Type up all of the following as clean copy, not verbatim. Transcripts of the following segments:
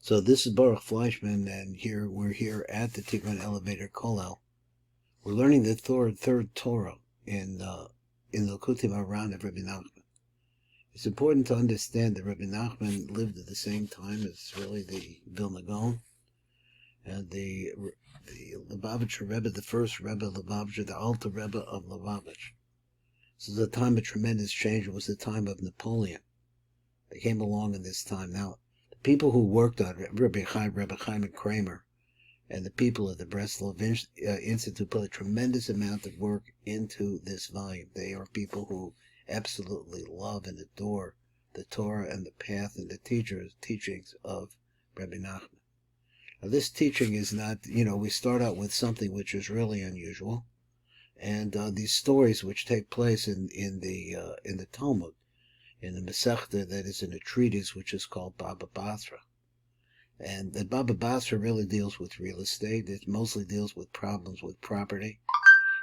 So this is Baruch Fleischman, and we're here at the Tikvan Elevator Kollel. We're learning the third Torah in the Likutei Maharn of Rebbe Nachman. It's important to understand that Rebbe Nachman lived at the same time as really the Vilna Gaon and the Lubavitcher Rebbe, the first Rebbe Lubavitcher, the Alter Rebbe of Lubavitch. This is a time of tremendous change. It was the time of Napoleon. They came along in this time. Now, people who worked on it, Rebbe Chaim and Kramer, and the people of the Breslov Institute put a tremendous amount of work into this volume. They are people who absolutely love and adore the Torah and the path and the teachings of Rebbe Nachman. Now, this teaching is not, we start out with something which is really unusual, and these stories which take place in the Talmud, in the Masechta that is in a treatise which is called Baba Basra. And the Baba Basra really deals with real estate. It mostly deals with problems with property,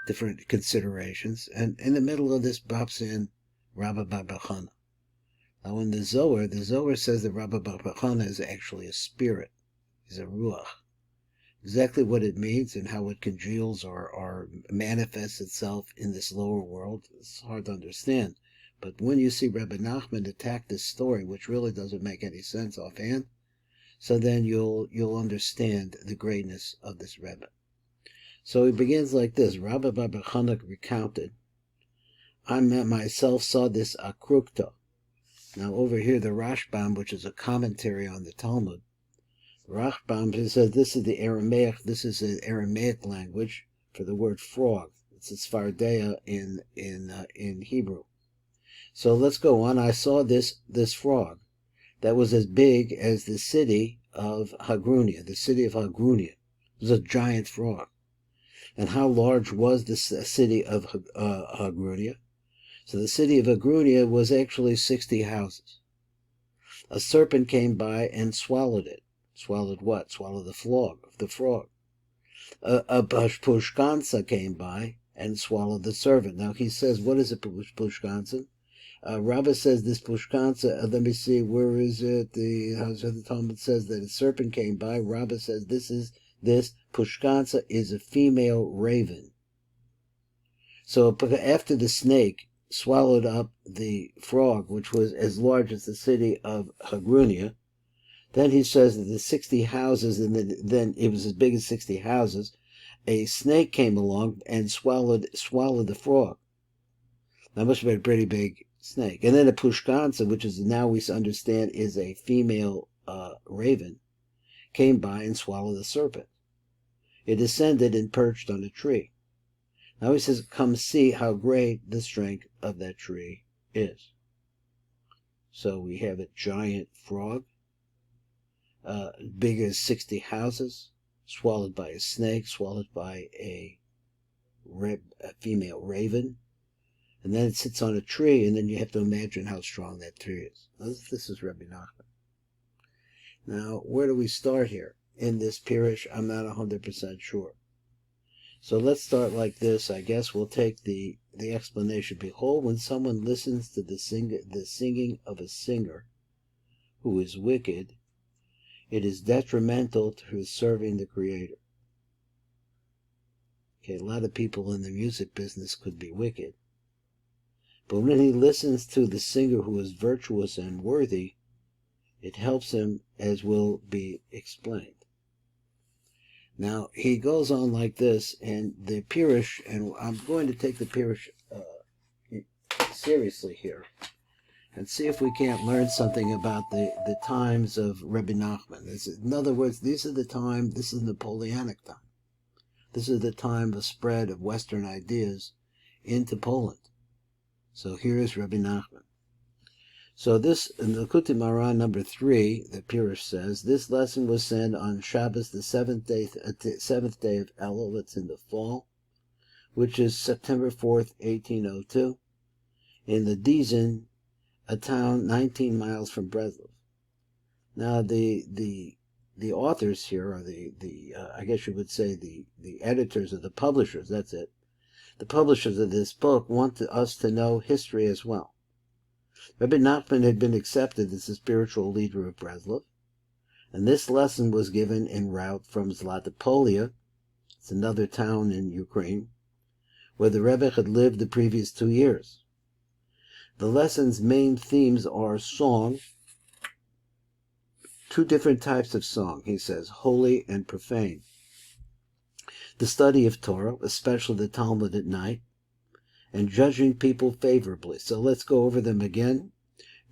different considerations. And in the middle of this pops in Rabbah bar Chanah. Now in the Zohar says that Rabbah bar Chanah is actually a spirit. He's a ruach. Exactly what it means and how it congeals or manifests itself in this lower world, it's hard to understand. But when you see Rebbe Nachman attack this story, which really doesn't make any sense offhand, so then you'll understand the greatness of this Rebbe. So he begins like this. Rabbah bar Chanah recounted, I myself saw this akrukta. Now over here, the Rashbam, which is a commentary on the Talmud, Rashbam says this is the Aramaic language for the word frog. It's a Sfardeya in Hebrew. So let's go on. I saw this frog that was as big as the city of Hagrunia. The city of Hagrunia. It was a giant frog. And how large was the city of Hagrunia? So the city of Hagrunia was actually 60 houses. A serpent came by and swallowed it. Swallowed what? Swallowed the frog. A pushkansa came by and swallowed the servant. Now he says, what is a pushkansa? Rabbah says this pushkansa, let me see, where is it? The Talmud says that a serpent came by. Rabbah says this pushkansa is a female raven. So after the snake swallowed up the frog, which was as large as the city of Hagrunia, then he says that the 60 houses, and then it was as big as 60 houses, a snake came along and swallowed the frog. That must have been a pretty big snake. And then a pushkansa, which is now we understand is a female raven, came by and swallowed the serpent. It descended and perched on a tree. Now he says, come see how great the strength of that tree is. So we have a giant frog, big as 60 houses, swallowed by a snake, swallowed by a female raven, and then it sits on a tree, and then you have to imagine how strong that tree is. This is Rebbe Nachman. Now, where do we start here? In this Pirush, I'm not 100% sure. So let's start like this. I guess we'll take the explanation. Behold, when someone listens to the singing of a singer who is wicked, it is detrimental to his serving the Creator. Okay, a lot of people in the music business could be wicked. But when he listens to the singer who is virtuous and worthy, it helps him, as will be explained. Now, he goes on like this, and the Pirush, and I'm going to take the Pirush seriously here, and see if we can't learn something about the times of Rebbe Nachman. In other words, this is Napoleonic time. This is the time of spread of Western ideas into Poland. So here is Rebbe Nachman. So this, in Likutei Maharn number 3, the Pirush says, this lesson was said on Shabbos, the seventh day of Elul, it's in the fall, which is September 4th, 1802, in the Dizin, a town 19 miles from Breslov. Now the authors here are I guess you would say the editors or the publishers, that's it. The publishers of this book want us to know history as well. Rebbe Nachman had been accepted as the spiritual leader of Breslov. And this lesson was given en route from Zlatopolia, it's another town in Ukraine, where the Rebbe had lived the previous 2 years. The lesson's main themes are song, 2 different types of song, he says, holy and profane. The study of Torah, especially the Talmud at night, and judging people favorably. So let's go over them again.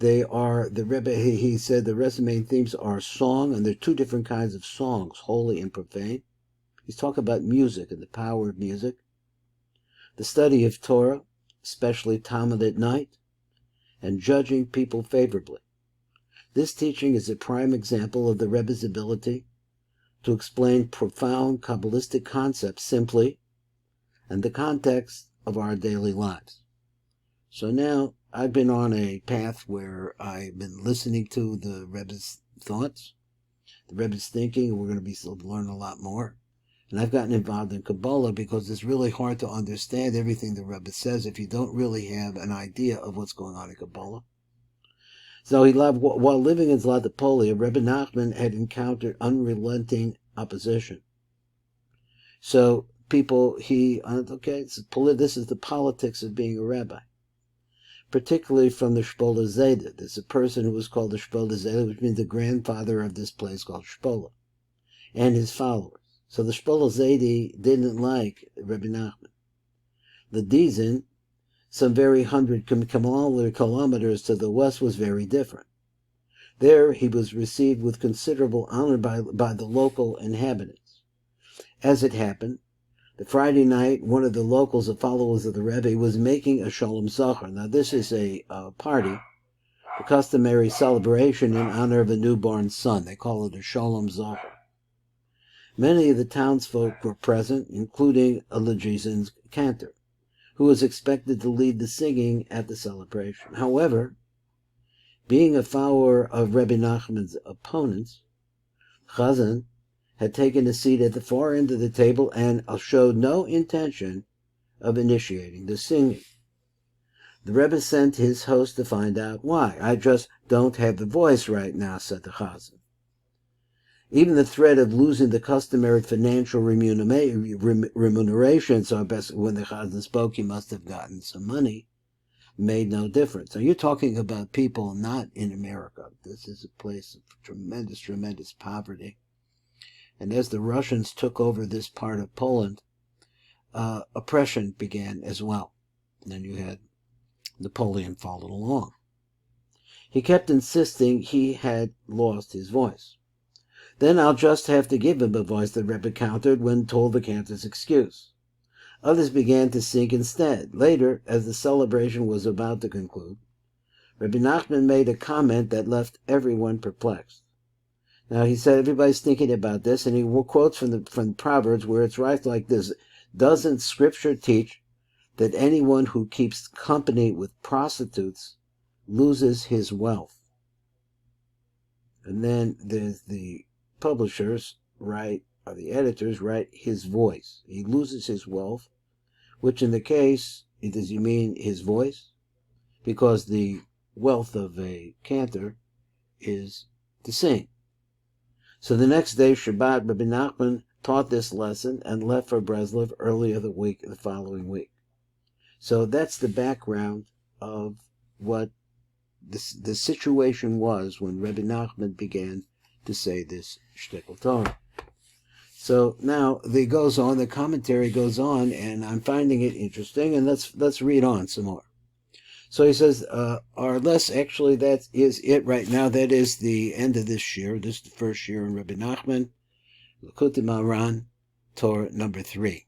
They are, the Rebbe, he said the rest of the main themes are song, and there are 2 different kinds of songs, holy and profane. He's talking about music and the power of music. The study of Torah, especially Talmud at night, and judging people favorably. This teaching is a prime example of the Rebbe's ability to explain profound Kabbalistic concepts simply and the context of our daily lives. So now I've been on a path where I've been listening to the Rebbe's thoughts, the Rebbe's thinking, and we're going to be able to learn a lot more. And I've gotten involved in Kabbalah because it's really hard to understand everything the Rebbe says if you don't really have an idea of what's going on in Kabbalah. So while living in Zlatopolia, Rebbe Nachman had encountered unrelenting opposition. So people, this is the politics of being a rabbi. Particularly from the Shpola Zayda. There's a person who was called the Shpola Zayda, which means the grandfather of this place called Shpola, and his followers. So the Shpola Zaydi didn't like Rebbe Nachman. The Dizin, some very 100 kilometers to the west, was very different. There he was received with considerable honor by the local inhabitants. As it happened, the Friday night, one of the locals, the followers of the Rebbe, was making a Shalom Zachar. Now this is a party, a customary celebration in honor of a newborn son. They call it a Shalom Zachar. Many of the townsfolk were present, including a Legizin's cantor, who was expected to lead the singing at the celebration. However, being a follower of Rebbe Nachman's opponents, Chazan had taken a seat at the far end of the table and showed no intention of initiating the singing. The Rebbe sent his host to find out why. I just don't have the voice right now, said the Chazan. Even the threat of losing the customary financial remuneration, so I guess when the Chazan spoke, he must have gotten some money, made no difference. Now you're talking about people not in America. This is a place of tremendous, tremendous poverty. And as the Russians took over this part of Poland, oppression began as well. And then you had Napoleon followed along. He kept insisting he had lost his voice. Then I'll just have to give him a voice, the Rebbe countered when told the cantor's excuse. Others began to sing instead. Later, as the celebration was about to conclude, Rebbe Nachman made a comment that left everyone perplexed. Now, he said everybody's thinking about this, and he quotes from Proverbs where it's right like this. Doesn't Scripture teach that anyone who keeps company with prostitutes loses his wealth? And then there's the publishers write, or the editors write, his voice. He loses his wealth, which in the case, does he mean his voice? Because the wealth of a cantor is to sing. So the next day, Shabbat, Rebbe Nachman taught this lesson and left for Breslov earlier the following week. So that's the background of what the situation was when Rebbe Nachman began to say this shtickle Torah. So now the commentary goes on, and I'm finding it interesting, and let's read on some more. So he says, that is it right now. That is the end of this year. This is the first year in Rebbe Nachman, Likutei Maharn, Torah number 3.